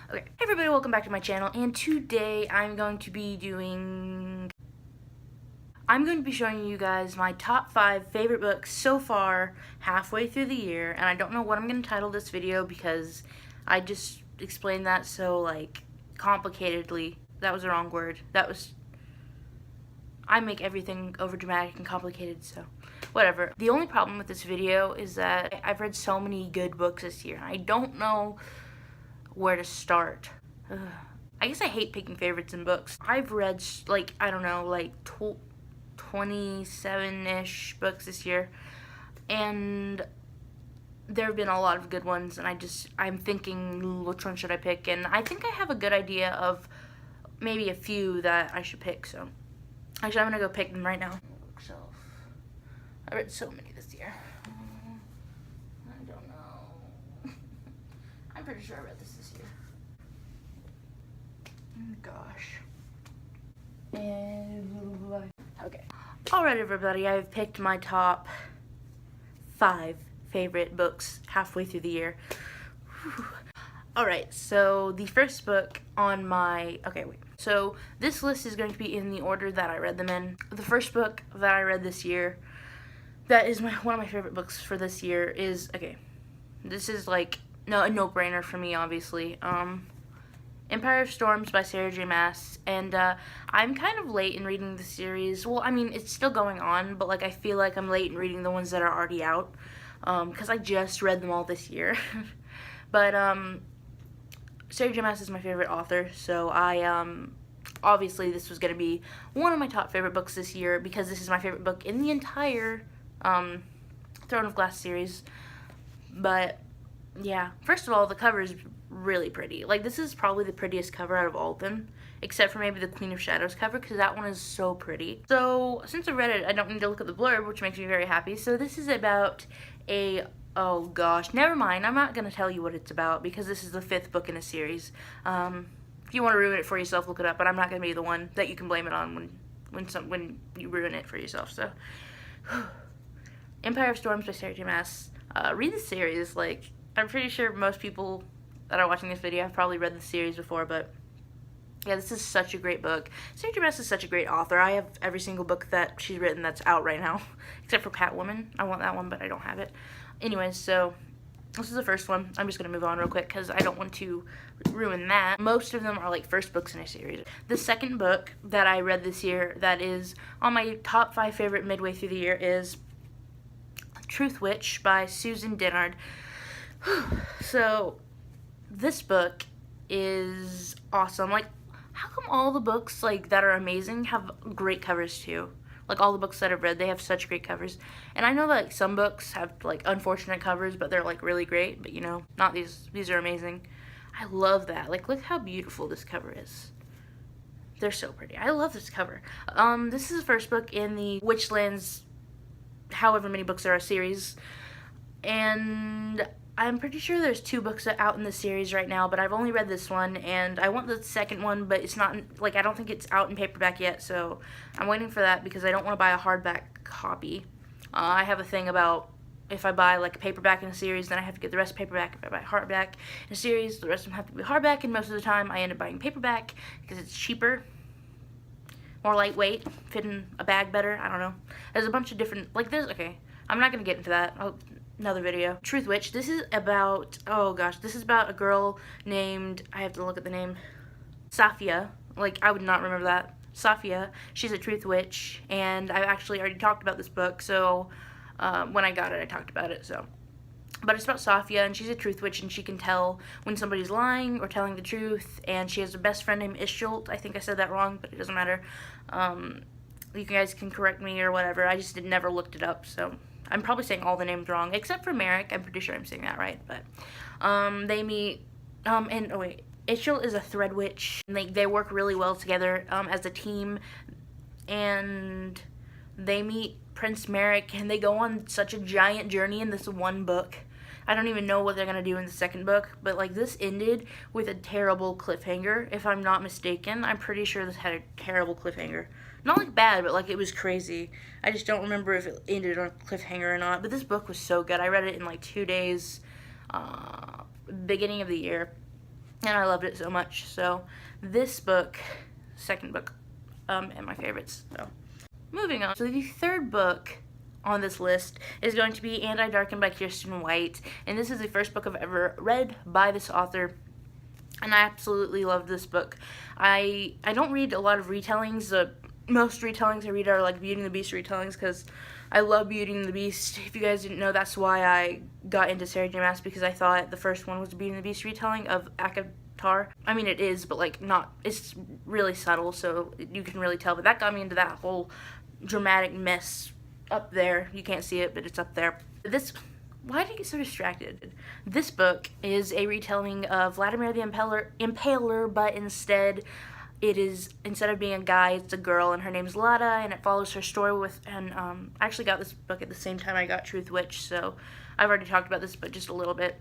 Okay, hey everybody, welcome back to my channel, and today I'm going to be showing you guys my top 5 favorite books so far, halfway through the year, and I don't know what I'm going to title this video because I just explained that so, like, complicatedly. That was the wrong word. I make everything over dramatic and complicated, so whatever. The only problem with this video is that I've read so many good books this year. I don't know where to start. I guess I hate picking favorites in books. I've read, like, I don't know, like 27-ish books this year, and there have been a lot of good ones, and I'm thinking, which one should I pick? And I think I have a good idea of maybe a few that I should pick, so actually I'm gonna go pick them right now. Bookshelf. I read so many this year. I don't know. I'm pretty sure I read this year. Gosh. And okay. Alright everybody, I've picked my top 5 favorite books halfway through the year. Alright, so the first book on my, so this list is going to be in the order that I read them in. The first book that I read this year, that is one of my favorite books for this year is, this is like, a no-brainer for me, obviously. Empire of Storms by Sarah J. Maas, and I'm kind of late in reading the series. Well, I mean, it's still going on, but like I feel like I'm late in reading the ones that are already out, because I just read them all this year. But Sarah J. Maas is my favorite author, so obviously this was going to be one of my top favorite books this year, because this is my favorite book in the entire Throne of Glass series. But yeah, first of all, the cover is really pretty. Like, this is probably the prettiest cover out of all of them, except for maybe the Queen of Shadows cover, because that one is so pretty. So, since I read it, I don't need to look at the blurb, which makes me very happy. So, this is about oh gosh, never mind. I'm not going to tell you what it's about, because this is the 5th book in a series. If you want to ruin it for yourself, look it up, but I'm not going to be the one that you can blame it on when you ruin it for yourself. So, Empire of Storms by Sarah J. Maas. Read the series. Like, I'm pretty sure most people that are watching this video have probably read the series before, but yeah, this is such a great book. Sarah J. Maas is such a great author. I have every single book that she's written that's out right now, except for Catwoman. I want that one, but I don't have it. Anyways, so this is the first one. I'm just going to move on real quick because I don't want to ruin that. Most of them are like first books in a series. The second book that I read this year that is on my top 5 favorite midway through the year is Truthwitch by Susan Dennard. So, this book is awesome. Like, how come all the books, like, that are amazing have great covers, too? Like, all the books that I've read, they have such great covers. And I know that, like, some books have, like, unfortunate covers, but they're, like, really great. But, you know, not these. These are amazing. I love that. Like, look how beautiful this cover is. They're so pretty. I love this cover. This is the first book in the Witchlands, however many books there are, series. And I'm pretty sure there's 2 books out in the series right now, but I've only read this one, and I want the second one, but it's not, like, I don't think it's out in paperback yet, so I'm waiting for that because I don't want to buy a hardback copy. I have a thing about if I buy, like, a paperback in a series, then I have to get the rest paperback. If I buy hardback in a series, the rest of them have to be hardback, and most of the time I end up buying paperback because it's cheaper, more lightweight, fit in a bag better, I don't know. There's a bunch of different, like, I'm not going to get into that. Another video. Truthwitch. This is about, this is about a girl named, I have to look at the name, Safia. Like, I would not remember that. Safia. She's a truth witch, and I've actually already talked about this book, so when I got it, I talked about it, so. But it's about Safia, and she's a truth witch, and she can tell when somebody's lying or telling the truth, and she has a best friend named Ishult. I think I said that wrong, but it doesn't matter. You guys can correct me or whatever. I just never looked it up, so I'm probably saying all the names wrong, except for Merrick. I'm pretty sure I'm saying that right, but they meet, Ishult is a thread witch, and they work really well together as a team, and they meet Prince Merrick, and they go on such a giant journey in this one book. I don't even know what they're going to do in the second book, but, like, this ended with a terrible cliffhanger, if I'm not mistaken. I'm pretty sure this had a terrible cliffhanger. Not, like, bad, but, like, it was crazy. I just don't remember if it ended on a cliffhanger or not, but this book was so good. I read it in, like, 2 days, beginning of the year. and I loved it so much. So this book, second book, and my favorites. So moving on. So the third book on this list is going to be And I Darken by Kiersten White, and this is the first book I've ever read by this author, and I absolutely love this book. I don't read a lot of retellings. Most retellings I read are like Beauty and the Beast retellings, because I love Beauty and the Beast. If you guys didn't know, that's why I got into Sarah J Maas, because I thought the first one was a Beauty and the Beast retelling of ACOTAR. I mean, it is, but like not, it's really subtle, so you can really tell. But that got me into that whole dramatic mess up there. You can't see it, but it's up there. Why did I get so distracted? This book is a retelling of Vladimir the Impaler, but instead of being a guy, it's a girl, and her name's Lada, and it follows her story with, and I actually got this book at the same time I got Truthwitch, so I've already talked about this, but just a little bit.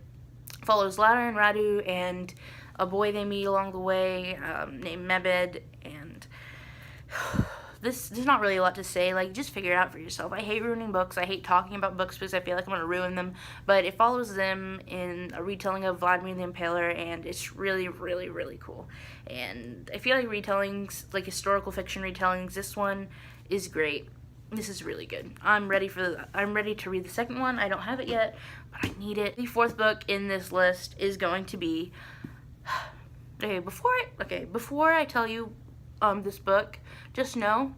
It follows Lada and Radu and a boy they meet along the way, named Mebed, and there's not really a lot to say. Like, just figure it out for yourself. I hate ruining books. I hate talking about books because I feel like I'm going to ruin them. But it follows them in a retelling of Vladimir the Impaler, and it's really, really, really cool. And I feel like retellings, like historical fiction retellings, this one is great. This is really good. I'm ready to read the second one. I don't have it yet, but I need it. The fourth book in this list is going to be before I tell you this book, just know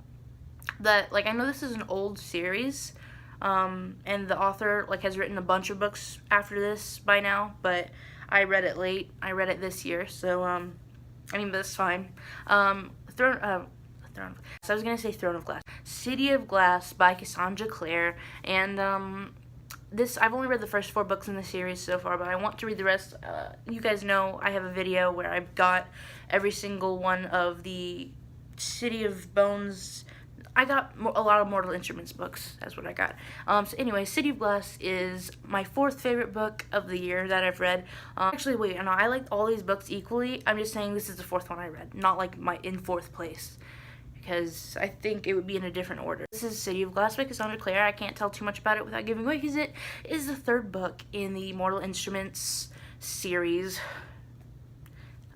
that, like, I know this is an old series, and the author, like, has written a bunch of books after this by now, but I read it late. I read it this year, so, I mean, that's fine. Throne of Glass. City of Glass by Cassandra Clare, and, I've only read the first 4 books in the series so far, but I want to read the rest. You guys know I have a video where I've got every single one of the City of Bones. I got a lot of Mortal Instruments books. That's what I got. So anyway, City of Glass is my 4th favorite book of the year that I've read. Actually, wait, no, I like all these books equally. I'm just saying this is the 4th one I read, not like in 4th place, because I think it would be in a different order. This is City of Glass by Cassandra Clare. I can't tell too much about it without giving away, because it is the 3rd book in the Mortal Instruments series.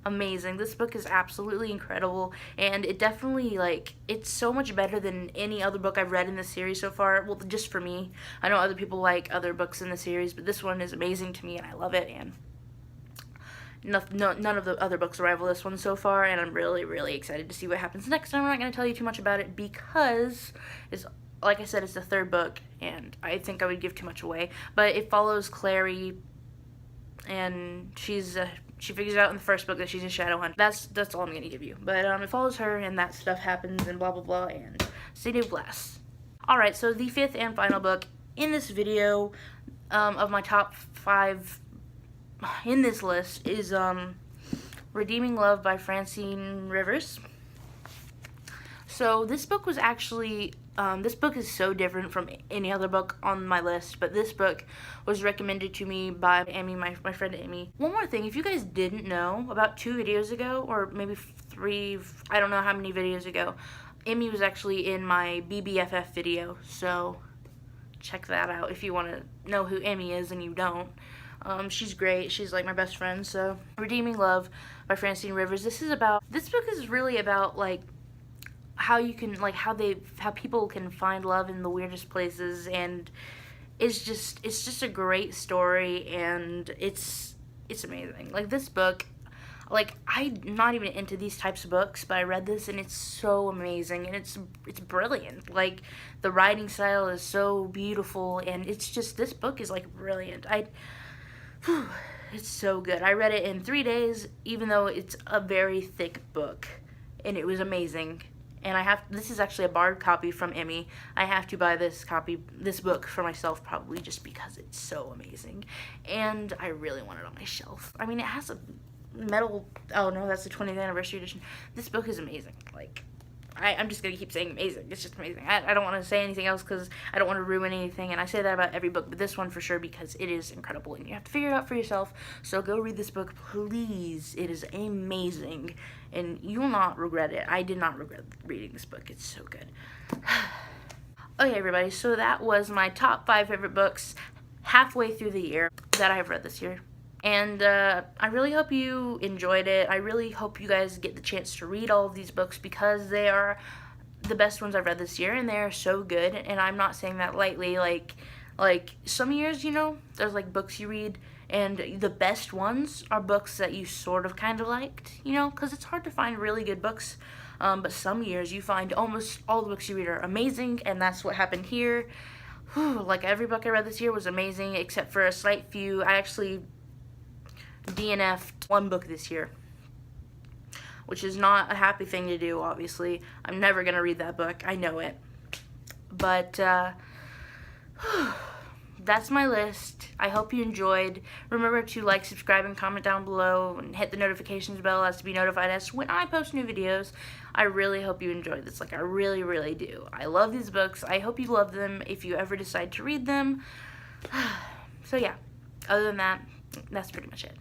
Amazing. This book is absolutely incredible, and it definitely, like, it's so much better than any other book I've read in this series so far. Well, just for me. I know other people like other books in the series, but this one is amazing to me, and I love it, and none of the other books rival this one so far, and I'm really, really excited to see what happens next. I'm not going to tell you too much about it because, like I said, it's the 3rd book, and I think I would give too much away. But it follows Clary, and she figures out in the 1st book that she's a shadow hunter. That's all I'm going to give you. But it follows her, and that stuff happens, and blah, blah, blah, and City of Glass. Alright, so the 5th and final book in this video of my top 5 in this list is Redeeming Love by Francine Rivers. So this book was actually, this book is so different from any other book on my list, but this book was recommended to me by Amy, my friend Amy. One more thing, if you guys didn't know, about 2 videos ago, or maybe 3, I don't know how many videos ago, Amy was actually in my BBFF video, so check that out if you want to know who Amy is and you don't. She's great. She's like my best friend. So Redeeming Love by Francine Rivers. This book is really about, like, how you can, like, how people can find love in the weirdest places, and it's just a great story, and it's amazing. Like, this book, like, I'm not even into these types of books, but I read this and it's so amazing, and it's brilliant. Like, the writing style is so beautiful, and it's just, this book is, like, brilliant. It's so good. I read it in 3 days, even though it's a very thick book, and it was amazing. And this is actually a borrowed copy from Emmy. I have to buy this book for myself, probably just because it's so amazing. And I really want it on my shelf. I mean, it has a metal, oh no, that's the 20th anniversary edition. This book is amazing. Like, I'm just going to keep saying amazing. It's just amazing. I don't want to say anything else because I don't want to ruin anything, and I say that about every book, but this one for sure because it is incredible, and you have to figure it out for yourself. So go read this book, please. It is amazing, and you will not regret it. I did not regret reading this book. It's so good. Okay, everybody, so that was my top 5 favorite books halfway through the year that I've read this year. And I really hope you enjoyed it. I really hope you guys get the chance to read all of these books because they are the best ones I've read this year, and they are so good. And I'm not saying that lightly. Like some years, there's like books you read, and the best ones are books that you sort of kind of liked, because it's hard to find really good books. But some years you find almost all the books you read are amazing, and that's what happened here. Whew, like every book I read this year was amazing, except for a slight few. I actually DNF'd one book this year, which is not a happy thing to do, obviously. I'm never going to read that book. I know it. But, that's my list. I hope you enjoyed. Remember to like, subscribe, and comment down below, and hit the notifications bell as to be notified as to when I post new videos. I really hope you enjoyed this. Like, I really, really do. I love these books. I hope you love them if you ever decide to read them. So, yeah. Other than that, that's pretty much it.